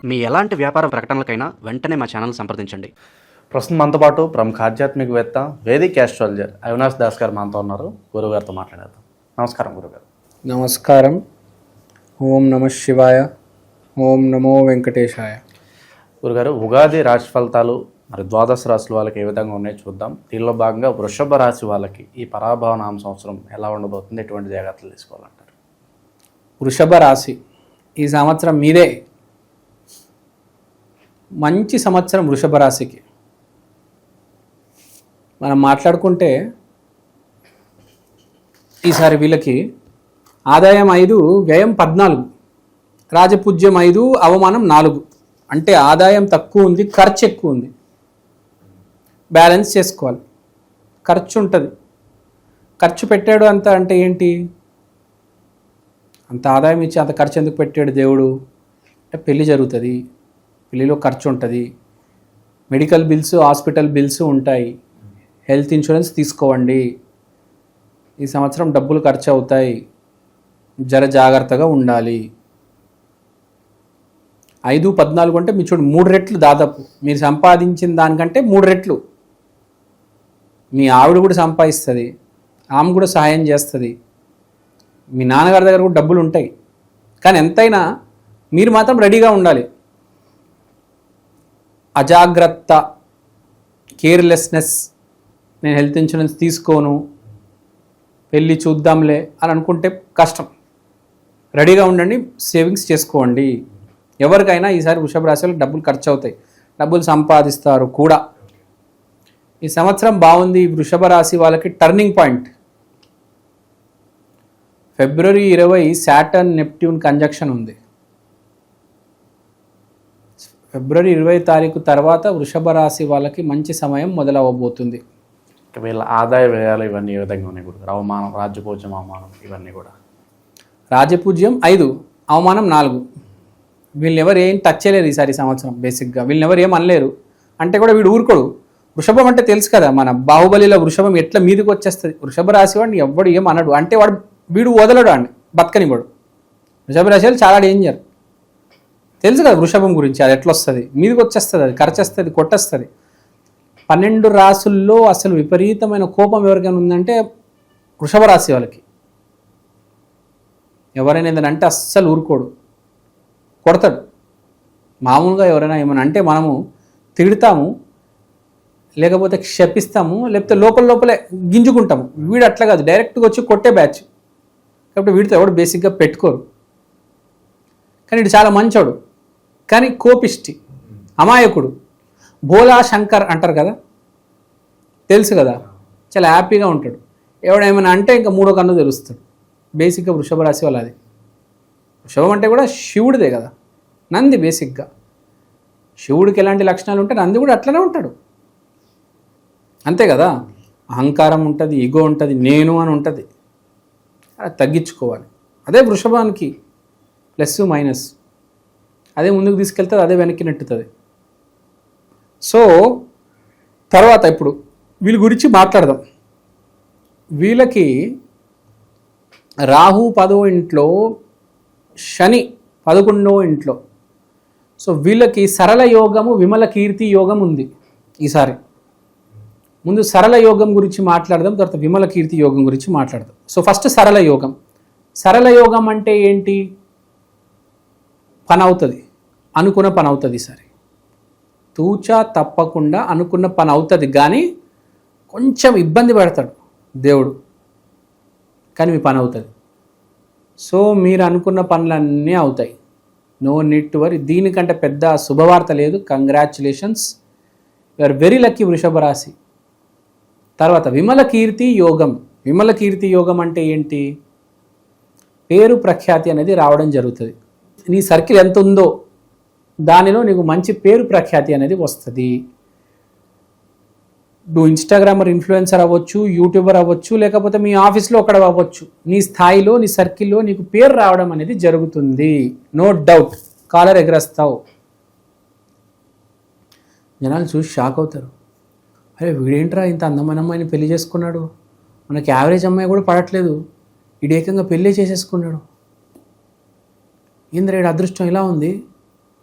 మీ ఎలాంటి వ్యాపార ప్రకటనలకైనా వెంటనే మా ఛానల్ సంప్రదించండి. ప్రస్తుతం మనతో పాటు ప్రముఖ ఆధ్యాత్మికవేత్త వేదిక్ ఆస్ట్రాలజర్ అవినాష్ దాస్ గారు మనతో ఉన్నారు. గురుగారితో మాట్లాడేద్దాం. నమస్కారం గురుగారు. నమస్కారం. ఓం నమ శివాయ. ఓం నమో వెంకటేశాయ. గురుగారు, ఉగాది రాశి ఫలితాలు మరి ద్వాదశ రాశుల వాళ్ళకి ఏ విధంగా ఉన్నాయో చూద్దాం. దీనిలో భాగంగా వృషభ రాశి వాళ్ళకి ఈ పరాభవ నామ సంవత్సరం ఎలా ఉండబోతుంది, ఎటువంటి జాగ్రత్తలు తీసుకోవాలంటారు? వృషభ రాశి ఈ సంవత్సరం మీదే మంచి సంవత్సరం. వృషభ రాశికి మనం మాట్లాడుకుంటే ఈసారి వీళ్ళకి ఆదాయం 5, వ్యయం 14, రాజపూజ్యం 5, అవమానం 4. అంటే ఆదాయం తక్కువ ఉంది, ఖర్చు ఎక్కువ ఉంది. బ్యాలెన్స్ చేసుకోవాలి. ఖర్చు ఉంటుంది. ఖర్చు పెట్టాడు అంత అంటే ఏంటి? అంత ఆదాయం ఇచ్చి అంత ఖర్చు ఎందుకు పెట్టాడు దేవుడు అంటే పెళ్ళి జరుగుతుంది, పెళ్ళిలో ఖర్చు ఉంటుంది, మెడికల్ బిల్స్, హాస్పిటల్ బిల్స్ ఉంటాయి, హెల్త్ ఇన్సూరెన్స్ తీసుకోవండి, ఈ సంవత్సరం డబ్బులు ఖర్చు అవుతాయి, జర జాగ్రత్తగా ఉండాలి. 5, 14 అంటే మీ చూడు 3 రెట్లు, దాదాపు మీరు సంపాదించిన దానికంటే 3 రెట్లు. మీ ఆవిడ కూడా సంపాదిస్తుంది, ఆమె కూడా సహాయం చేస్తుంది, మీ నాన్నగారి దగ్గర కూడా డబ్బులు ఉంటాయి. కానీ ఎంతైనా మీరు మాత్రం రెడీగా ఉండాలి. అజాగ్రత్త, కేర్లెస్నెస్, నేను హెల్త్ ఇన్సూరెన్స్ తీసుకోను, పెళ్ళి చూద్దాంలే అని అనుకుంటే కష్టం. రెడీగా ఉండండి, సేవింగ్స్ చేసుకోండి. ఎవరికైనా ఈసారి వృషభ రాశిలో డబ్బులు ఖర్చు అవుతాయి, డబ్బులు సంపాదిస్తారు కూడా. ఈ సంవత్సరం బాగుంది. వృషభ రాశి వాళ్ళకి టర్నింగ్ పాయింట్ ఫిబ్రవరి 20 సాటర్న్ నెప్ట్యూన్ కంజంక్షన్ ఉంది. ఫిబ్రవరి 20 తారీఖు తర్వాత వృషభ రాశి వాళ్ళకి మంచి సమయం మొదలవ్వబోతుంది. వీళ్ళ ఆదాయ వ్యయాలు ఇవన్నీ ఏ విధంగా ఉన్నాయి గురుగారు? అవమానం, రాజ్యపూజ్యం, అవమానం ఇవన్నీ కూడా. రాజపూజ్యం 5, అవమానం 4. వీళ్ళని ఎవరు ఏం టచ్ చేయలేరు ఈసారి సంవత్సరం. బేసిక్గా వీళ్ళని ఎవరు ఏం అనలేరు. అంటే కూడా వీడు ఊరుకోడు. వృషభం అంటే తెలుసు కదా, మన బాహుబలిలో వృషభం ఎట్లా మీదకి వచ్చేస్తుంది. వృషభ రాశి వాడిని ఎవడు ఏం అనడు. అంటే వీడు వదలడు అండి, బతకనివాడు. వృషభ రాశి వాళ్ళు చాలా డేంజర్. తెలుసు కదా వృషభం గురించి, అది ఎట్లా వస్తుంది, మీదకి వచ్చేస్తుంది, అది ఖర్చేస్తుంది, కొట్టేస్తుంది. 12 రాసుల్లో అసలు విపరీతమైన కోపం ఎవరికైనా ఉందంటే వృషభ రాశి వాళ్ళకి. ఎవరైనా ఏదైనా అస్సలు ఊరుకోడు, కొడతాడు. మామూలుగా ఎవరైనా ఏమైనా అంటే మనము తిడతాము, లేకపోతే క్షపిస్తాము, లేకపోతే లోపలే గింజుకుంటాము. వీడు అట్లా కాదు, డైరెక్ట్గా వచ్చి కొట్టే బ్యాచ్. కాబట్టి వీడితో ఎవడు బేసిక్గా పెట్టుకోరు. కానీ వీడు చాలా మంచోడు, కానీ కోపిష్టి, అమాయకుడు, భోలా శంకర్ అంటారు కదా, తెలుసు కదా. చాలా హ్యాపీగా ఉంటాడు. ఎవడేమైనా అంటే ఇంకా 3వ కన్ను తెలుస్తాడు. బేసిక్గా వృషభ రాశి వాళ్ళు అది. వృషభం అంటే కూడా శివుడిదే కదా, నంది. బేసిక్గా శివుడికి ఎలాంటి లక్షణాలు ఉంటాయి, నంది కూడా అట్లనే ఉంటాడు. అంతే కదా. అహంకారం ఉంటుంది, ఈగో ఉంటుంది, నేను అని ఉంటుంది. అది తగ్గించుకోవాలి. అదే వృషభానికి ప్లస్ మైనస్. అదే ముందుకు తీసుకెళ్తుంది, అదే వెనక్కి నెట్టుతుంది. సో తర్వాత ఇప్పుడు వీళ్ళ గురించి మాట్లాడదాం. వీళ్ళకి రాహు 10వ ఇంట్లో, శని 11వ ఇంట్లో. సో వీళ్ళకి సరళ యోగము, విమల కీర్తి యోగం ఉంది ఈసారి. ముందు సరళ యోగం గురించి మాట్లాడదాం, తర్వాత విమల కీర్తి యోగం గురించి మాట్లాడదాం. సో ఫస్ట్ సరళ యోగం. సరళ యోగం అంటే ఏంటి? పని అవుతుంది, అనుకున్న పని అవుతుంది. ఈసారి తూచా తప్పకుండా అనుకున్న పని అవుతుంది, కానీ కొంచెం ఇబ్బంది పెడతాడు దేవుడు, కానీ మీ పని అవుతుంది. సో మీరు అనుకున్న పనులన్నీ అవుతాయి. No need to worry. దీనికంటే పెద్ద శుభవార్త లేదు. Congratulations, you are very lucky వృషభ రాశి. తర్వాత విమల కీర్తి యోగం. విమల కీర్తి యోగం అంటే ఏంటి? పేరు ప్రఖ్యాతి అనేది రావడం జరుగుతుంది. నీ సర్కిల్ ఎంత ఉందో దానిలో నీకు మంచి పేరు ప్రఖ్యాతి అనేది వస్తుంది. నువ్వు ఇన్స్టాగ్రామర్, ఇన్ఫ్లుయెన్సర్ అవ్వచ్చు, యూట్యూబర్ అవ్వచ్చు, లేకపోతే మీ ఆఫీస్లో ఒకడ అవ్వచ్చు. నీ స్థాయిలో, నీ సర్కిల్లో నీకు పేరు రావడం అనేది జరుగుతుంది. No doubt. కాలర్ ఎగరేస్తావు, జనాలు చూసి షాక్ అవుతారు. అరే వీడేంట్రా ఇంత అందమైన అమ్మాయిని పెళ్లి చేసుకున్నాడు, మనకి యావరేజ్ అమ్మాయి కూడా పడట్లేదు, ఈడు ఏకంగా పెళ్ళి చేసేసుకున్నాడు, ఇంద్రేడు అదృష్టం ఇలా ఉంది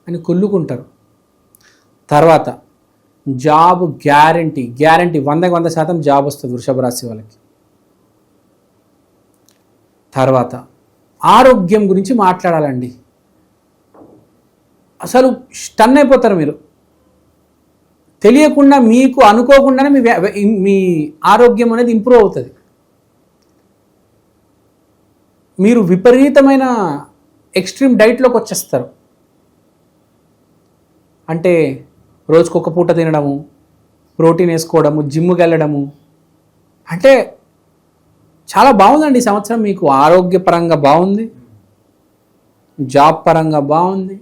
అని కుళ్ళుకుంటారు. తర్వాత జాబ్ గ్యారంటీ 100% జాబ్ వస్తుంది వృషభ రాశి వాళ్ళకి. తర్వాత ఆరోగ్యం గురించి మాట్లాడాలండి. అసలు స్టన్ అయిపోతారు మీరు. తెలియకుండా మీకు అనుకోకుండానే మీ ఆరోగ్యం అనేది ఇంప్రూవ్ అవుతుంది. మీరు విపరీతమైన ఎక్స్ట్రీమ్ డైట్లోకి వచ్చేస్తారు. అంటే రోజుకొక పూట తినడము, ప్రోటీన్ వేసుకోవడము, జిమ్కి వెళ్ళడము. అంటే చాలా బాగుందండి ఈ సంవత్సరం. మీకు ఆరోగ్యపరంగా బాగుంది, జాబ్ పరంగా బాగుంది,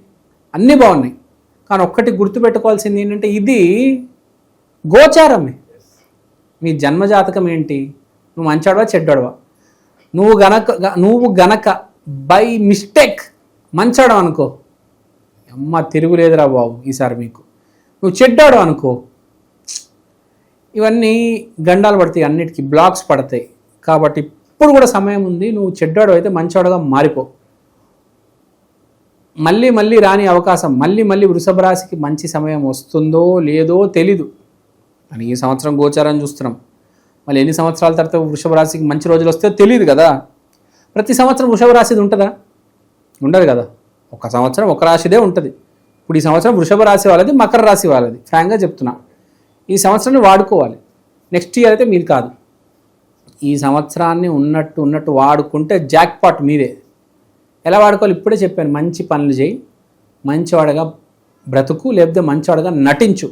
అన్నీ బాగున్నాయి. కానీ ఒక్కటి గుర్తుపెట్టుకోవాల్సింది ఏంటంటే ఇది గోచారమే. మీ జన్మజాతకం ఏంటి? నువ్వు మంచాడవా చెడ్డాడవా? నువ్వు గనక బై మిస్టేక్ మంచాడు అనుకో, అమ్మ తిరుగులేదురా బాబు ఈసారి మీకు. నువ్వు చెడ్డాడు అనుకో, ఇవన్నీ గండాలు పడతాయి, అన్నిటికీ బ్లాక్స్ పడతాయి. కాబట్టి ఇప్పుడు కూడా సమయం ఉంది. నువ్వు చెడ్డాడు అయితే మంచాడుగా మారిపో. మళ్ళీ రాని అవకాశం, మళ్ళీ వృషభ రాశికి మంచి సమయం వస్తుందో లేదో తెలీదు. అని ఈ సంవత్సరం గోచారం చూస్తున్నాం. మళ్ళీ ఎన్ని సంవత్సరాల తర్వాత వృషభ రాశికి మంచి రోజులు వస్తే తెలియదు కదా. ప్రతి సంవత్సరం వృషభ రాశిది ఉంటుందా? ఉండదు కదా. ఒక సంవత్సరం ఒక రాశిదే ఉంటుంది. ఇప్పుడు ఈ సంవత్సరం వృషభ రాశి వాళ్ళది, మకర రాశి వాళ్ళది. ఫ్రాంక్గా చెప్తున్నా, ఈ సంవత్సరాన్ని వాడుకోవాలి. నెక్స్ట్ ఇయర్ అయితే మీరు కాదు. ఈ సంవత్సరాన్ని ఉన్నట్టు వాడుకుంటే జాక్పాట్ మీదే. ఎలా వాడుకోవాలి ఇప్పుడే చెప్పాను. మంచి పనులు చేయి, మంచివాడగా బ్రతుకు, లేకపోతే మంచివాడగా నటించు.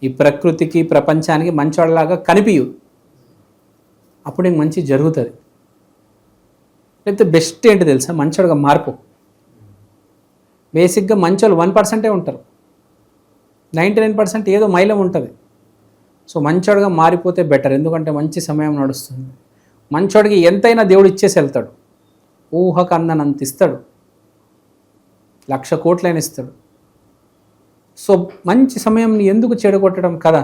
ఈ ప్రకృతికి ప్రపంచానికి మంచివాడలాగా కనిపించు. అప్పుడు నీకు మంచి జరుగుతుంది. లేకపోతే బెస్ట్ ఏంటి తెలుసా? మంచివాడుగా మార్పు. బేసిక్గా మంచోళ్ళు 1% ఉంటారు, 99% ఏదో మైలం ఉంటుంది. సో మంచోడుగా మారిపోతే బెటర్. ఎందుకంటే మంచి సమయం నడుస్తుంది. మంచోడికి ఎంతైనా దేవుడు ఇచ్చేసి వెళ్తాడు. ఊహకు అందనంత ఇస్తాడు, 1,00,000 కోట్లైన ఇస్తాడు. సో మంచి సమయంని ఎందుకు చెడగొట్టడం కదా.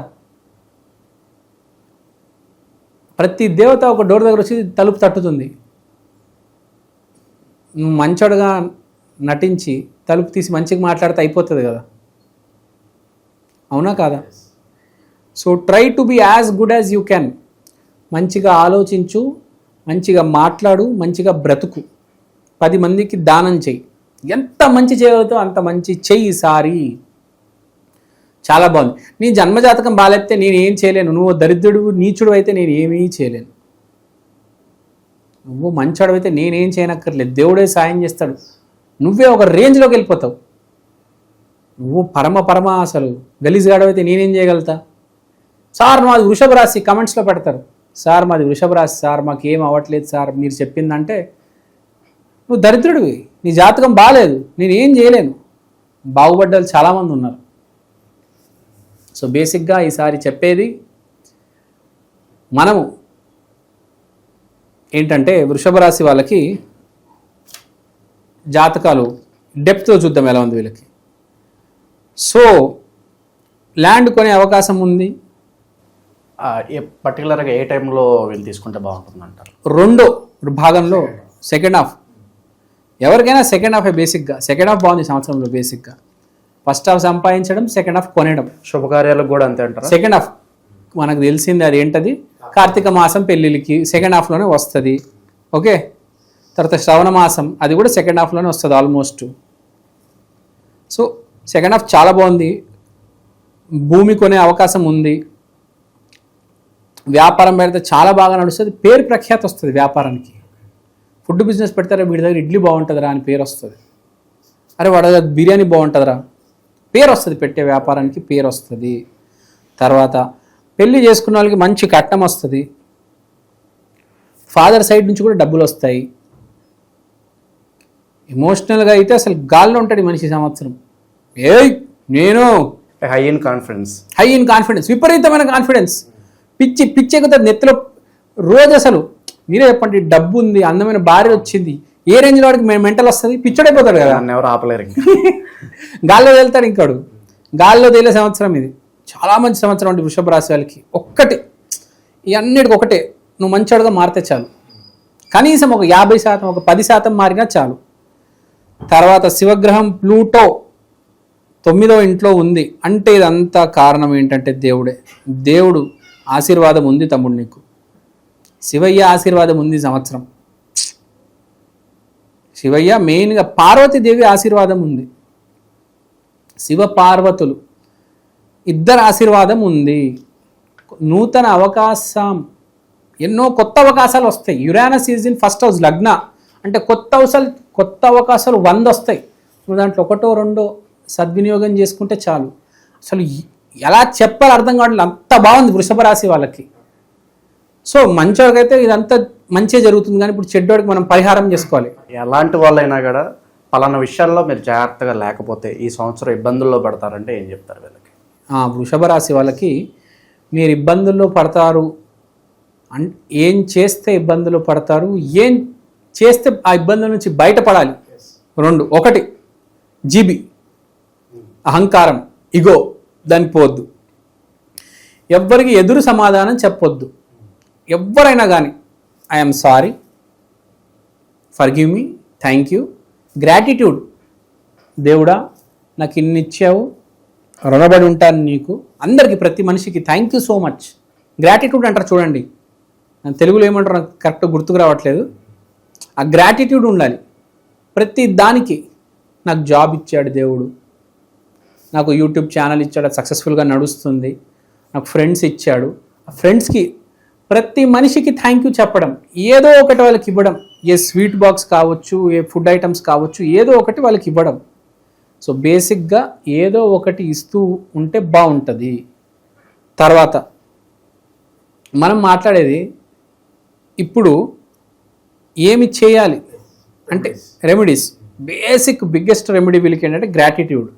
ప్రతి దేవత ఒక డోర్ దగ్గర వచ్చి తలుపు తట్టుతుంది. నువ్వు మంచోడుగా నటించి తలుపు తీసి మంచిగా మాట్లాడితే అయిపోతుంది కదా. అవునా కాదా? So try to be as good as you can. మంచిగా ఆలోచించు, మంచిగా మాట్లాడు, మంచిగా బ్రతుకు. 10 మందికి దానం చెయ్యి. ఎంత మంచి చేయగలుగుతావు అంత మంచి చెయ్యి. ఈసారి చాలా బాగుంది. నీ జన్మజాతకం బాగాలేస్తే నేను ఏం చేయలేను. నువ్వు దరిద్రుడు నీచుడు అయితే నేను ఏమీ చేయలేను. నువ్వు మంచోడు అయితే నేనేం చేయనక్కర్లేదు. దేవుడే సాయం చేస్తాడు. నువ్వే ఒక రేంజ్లోకి వెళ్ళిపోతావు. నువ్వు పరమ అసలు గలీజ్గాడవైతే నేనేం చేయగలుగుతా? సార్ మాది వృషభ రాశి కమెంట్స్లో పెడతారు. సార్ మాది వృషభ రాశి సార్, మాకేం అవ్వట్లేదు సార్ మీరు చెప్పిందంటే నువ్వు దరిద్రుడివి, నీ జాతకం బాగాలేదు, నేనేం చేయలేను. బాగుపడ్డాలు చాలామంది ఉన్నారు. సో బేసిక్గా ఈసారి చెప్పేది మనము ఏంటంటే వృషభ రాశి వాళ్ళకి జాతకాలు డెప్త్తో చూద్దాం ఎలా ఉంది వీళ్ళకి. సో ల్యాండ్ కొనే అవకాశం ఉంది. పర్టికులర్గా ఏ టైంలో వీళ్ళు తీసుకుంటే బాగుంటుంది అంటారు? రెండో భాగంలో సెకండ్ హాఫ్. ఎవరికైనా సెకండ్ హాఫే బేసిక్గా. సెకండ్ హాఫ్ బాగుంది సంవత్సరంలో బేసిక్గా. ఫస్ట్ హాఫ్ సంపాదించడం, సెకండ్ హాఫ్ కొనేయడం. శుభకార్యాలకు కూడా అంతే అంటారు. సెకండ్ హాఫ్ మనకు తెలిసింది అది ఏంటది, కార్తీక మాసం పెళ్ళిళ్ళకి సెకండ్ హాఫ్లోనే వస్తుంది. ఓకే, తర్వాత శ్రవణ మాసం అది కూడా సెకండ్ హాఫ్లోనే వస్తుంది ఆల్మోస్ట్. సో సెకండ్ హాఫ్ చాలా బాగుంది. భూమి కొనే అవకాశం ఉంది. వ్యాపారం పెడితే చాలా బాగా నడుస్తుంది. పేరు ప్రఖ్యాతి వస్తుంది వ్యాపారానికి. ఫుడ్ బిజినెస్ పెడతారా వీడి దగ్గర ఇడ్లీ బాగుంటుందిరా అని పేరు వస్తుంది. అరే వాడి దగ్గర బిర్యానీ బాగుంటుందిరా పేరు వస్తుంది. పెట్టే వ్యాపారానికి పేరు వస్తుంది. తర్వాత పెళ్లి చేసుకున్న వాళ్ళకి మంచి కట్నం వస్తుంది. ఫాదర్ సైడ్ నుంచి కూడా డబ్బులు వస్తాయి. ఎమోషనల్గా అయితే అసలు గాల్లో ఉంటాడు మనిషి సంవత్సరం. నేను హై ఇన్ కాన్ఫిడెన్స్, విపరీతమైన కాన్ఫిడెన్స్, పిచ్చి ఎక్కుతుంది నెత్తిలో రోజు. అసలు మీరే చెప్పండి, డబ్బు ఉంది, అందమైన భార్య వచ్చింది, ఏ రేంజ్లో వాడికి మెంటల్ వస్తుంది, పిచ్చోడైపోతాడు కదా. ఎవరు ఆపలేరు. గాల్లో తేలుతాడు ఇంకాడు. గాల్లో తేలే సంవత్సరం ఇది. చాలా మంచి సంవత్సరం అండి వృషభ రాశి వాళ్ళకి. ఒక్కటి ఈ అన్నిటికి ఒకటే, నువ్వు మంచివాడుగా మారితే చాలు. కనీసం ఒక 50%, ఒక 10% మారినా చాలు. తర్వాత శివగ్రహం ప్లూటో 9వ ఇంట్లో ఉంది అంటే ఇదంతా కారణం ఏంటంటే దేవుడే. దేవుడు ఆశీర్వాదం ఉంది తమ్ముడు నీకు. శివయ్య ఆశీర్వాదం ఉంది ఈ సంవత్సరం. శివయ్య మెయిన్గా పార్వతీదేవి ఆశీర్వాదం ఉంది. శివ పార్వతులు ఇద్దరు ఆశీర్వాదం ఉంది. నూతన అవకాశం, ఎన్నో కొత్త అవకాశాలు వస్తాయి. Uranus is in first house, లగ్న అంటే కొత్త అవకాశాలు 100 వస్తాయి. నువ్వు దాంట్లో ఒకటో రెండో సద్వినియోగం చేసుకుంటే చాలు. అసలు ఎలా చెప్పాలి అర్థం కావట్లేదు, అంత బాగుంది వృషభ రాశి వాళ్ళకి. సో మంచివాడికైతే ఇదంతా మంచిగా జరుగుతుంది, కానీ ఇప్పుడు చెడ్డోడికి మనం పరిహారం చేసుకోవాలి. ఎలాంటి వాళ్ళైనా కూడా పలానా విషయాల్లో మీరు జాగ్రత్తగా లేకపోతే ఈ సంవత్సరం ఇబ్బందుల్లో పడతారంటే ఏం చెప్తారు వీళ్ళకి? వృషభ రాశి వాళ్ళకి మీరు ఇబ్బందుల్లో పడతారు, ఏం చేస్తే ఇబ్బందులు పడతారు, ఏం చేస్తే ఆ ఇబ్బందుల నుంచి బయటపడాలి. 2, 1 జీబీ అహంకారం, ఇగో, దానికి పోవద్దు. ఎవ్వరికి ఎదురు సమాధానం చెప్పొద్దు. ఎవరైనా కానీ I'm sorry, forgive me, thank you, gratitude. దేవుడా నాకు ఇన్ని ఇచ్చావు, రుణపడి ఉంటాను నీకు. అందరికీ ప్రతి మనిషికి thank you so much. Gratitude అంటారు చూడండి, తెలుగులో ఏమంటారు నాకు కరెక్ట్గా గుర్తుకు రావట్లేదు. ఆ గ్రాటిట్యూడ్ ఉండాలి ప్రతి దానికి. నాకు జాబ్ ఇచ్చాడు దేవుడు, నాకు యూట్యూబ్ ఛానల్ ఇచ్చాడు, అది సక్సెస్ఫుల్గా నడుస్తుంది, నాకు ఫ్రెండ్స్ ఇచ్చాడు. ఆ ఫ్రెండ్స్కి ప్రతి మనిషికి థ్యాంక్ యూ చెప్పడం, ఏదో ఒకటి వాళ్ళకి ఇవ్వడం. ఏ స్వీట్ బాక్స్ కావచ్చు, ఏ ఫుడ్ ఐటమ్స్ కావచ్చు, ఏదో ఒకటి వాళ్ళకి ఇవ్వడం. సో బేసిక్గా ఏదో ఒకటి ఇస్తూ ఉంటే బాగుంటుంది. తర్వాత మనం మాట్లాడేది ఇప్పుడు ఏమి చేయాలి అంటే రెమెడీస్. బిగ్గెస్ట్ రెమెడీ వీళ్ళకి ఏంటంటే గ్రాటిట్యూడ్.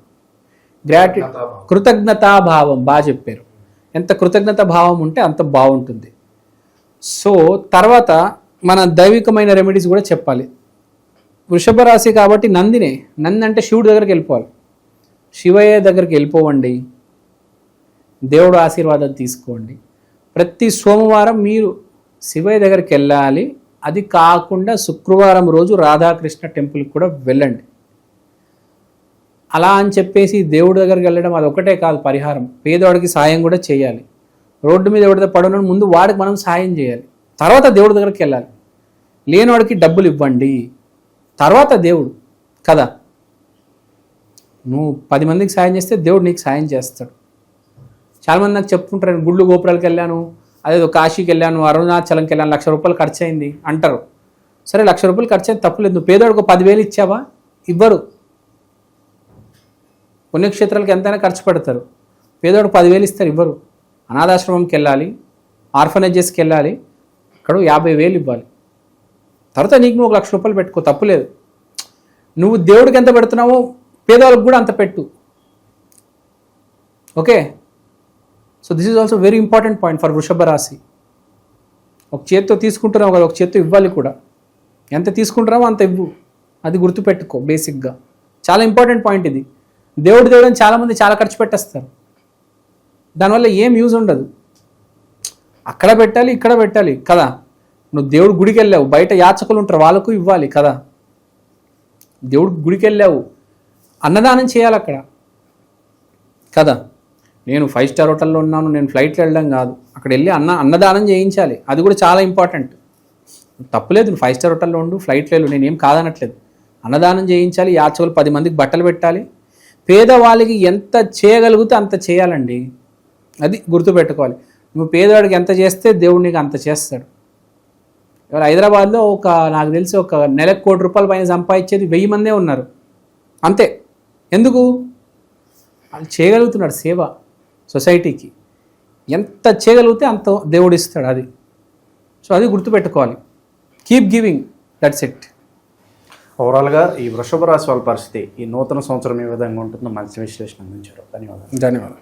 కృతజ్ఞతాభావం. బాగా చెప్పారు. ఎంత కృతజ్ఞత భావం ఉంటే అంత బాగుంటుంది. సో తర్వాత మన దైవికమైన రెమెడీస్ కూడా చెప్పాలి. వృషభ రాశి కాబట్టి నంది అంటే శివుడి దగ్గరికి వెళ్ళిపోవాలి. శివయ్య దగ్గరికి వెళ్ళిపోవండి, దేవుడు ఆశీర్వాదం తీసుకోండి. ప్రతి సోమవారం మీరు శివయ్య దగ్గరికి వెళ్ళాలి. అది కాకుండా శుక్రవారం రోజు రాధాకృష్ణ టెంపుల్కి కూడా వెళ్ళండి. అలా అని చెప్పేసి దేవుడి దగ్గరికి వెళ్ళడం అది ఒకటే కాదు పరిహారం. పేదవాడికి సాయం కూడా చేయాలి. రోడ్డు మీద ఎవరితో పడను ముందు వాడికి మనం సాయం చేయాలి, తర్వాత దేవుడి దగ్గరికి వెళ్ళాలి. లేనివాడికి డబ్బులు ఇవ్వండి, తర్వాత దేవుడు కదా. నువ్వు 10 మందికి సాయం చేస్తే దేవుడు నీకు సాయం చేస్తాడు. చాలామంది నాకు చెప్పుకుంటారు, గుళ్ళు గోపురాలకు వెళ్ళాను, అదేదో కాశీకి వెళ్ళాను, అరుణాచలంకి వెళ్ళాను, 1,00,000 రూపాయలు ఖర్చు అయింది అంటారు. సరే 1,00,000 రూపాయలు ఖర్చు అయింది తప్పులేదు. నువ్వు పేదవాడికి 10,000 ఇచ్చావా? ఇవ్వరు. పుణ్యక్షేత్రాలకు ఎంతైనా ఖర్చు పెడతారు, పేదవాడికి 10,000 ఇస్తారు, ఇవ్వరు. అనాథాశ్రమంకి వెళ్ళాలి, ఆర్ఫనేజెస్కి వెళ్ళాలి, అక్కడ 50,000 ఇవ్వాలి. తర్వాత నీకు నువ్వు 1,00,000 రూపాయలు పెట్టుకో, తప్పులేదు. నువ్వు దేవుడికి ఎంత పెడుతున్నావో పేదవాళ్ళకి కూడా అంత పెట్టు. Okay, so this is also very important point for వృషభ రాశి. ఒక చేత్తో తీసుకుంటున్నావు కదా, ఒక చేత్తో ఇవ్వాలి కూడా. ఎంత తీసుకుంటున్నావో అంత ఇవ్వు, అది గుర్తుపెట్టుకో. బేసిక్గా చాలా ఇంపార్టెంట్ పాయింట్ ఇది. దేవుడని చాలామంది చాలా ఖర్చు పెట్టేస్తారు, దానివల్ల ఏం యూజ్ ఉండదు. అక్కడ పెట్టాలి, ఇక్కడ పెట్టాలి కదా. నువ్వు దేవుడు గుడికి వెళ్ళావు, బయట యాచకులు ఉంటారు, వాళ్ళకు ఇవ్వాలి కదా. దేవుడు గుడికి వెళ్ళావు, అన్నదానం చేయాలి అక్కడ కదా. నేను 5 స్టార్ హోటల్లో ఉన్నాను, నేను ఫ్లైట్లో వెళ్ళడం కాదు, అక్కడ వెళ్ళి అన్నదానం చేయించాలి. అది కూడా చాలా ఇంపార్టెంట్. తప్పులేదు, నువ్వు 5 స్టార్ హోటల్లో ఉండు, ఫ్లైట్లో వెళ్ళు, నేనేం కాదనట్లేదు. అన్నదానం చేయించాలి, యాచకులు 10 మందికి బట్టలు పెట్టాలి. పేదవాళ్ళకి ఎంత చేయగలిగితే అంత చేయాలండి, అది గుర్తుపెట్టుకోవాలి. నువ్వు పేదవాడికి ఎంత చేస్తే దేవుడు నీకు అంత చేస్తాడు. ఇవాళ హైదరాబాద్లో నాకు తెలిసి ఒక నెలకు ₹1,00,00,000 పైన సంపాదించేది 1000 మందే ఉన్నారు అంతే. ఎందుకు? వాళ్ళు చేయగలుగుతున్నాడు సేవ సొసైటీకి. ఎంత చేయగలిగితే అంత దేవుడు ఇస్తాడు, అది. సో అది గుర్తుపెట్టుకోవాలి. Keep giving, that's it. ఓవరాల్గా ఈ వృషభ రాశి వాళ్ళ పరిస్థితి ఈ నూతన సంవత్సరం ఏ విధంగా ఉంటుందో మంచి విశ్లేషణ అందించారు. ధన్యవాదాలు.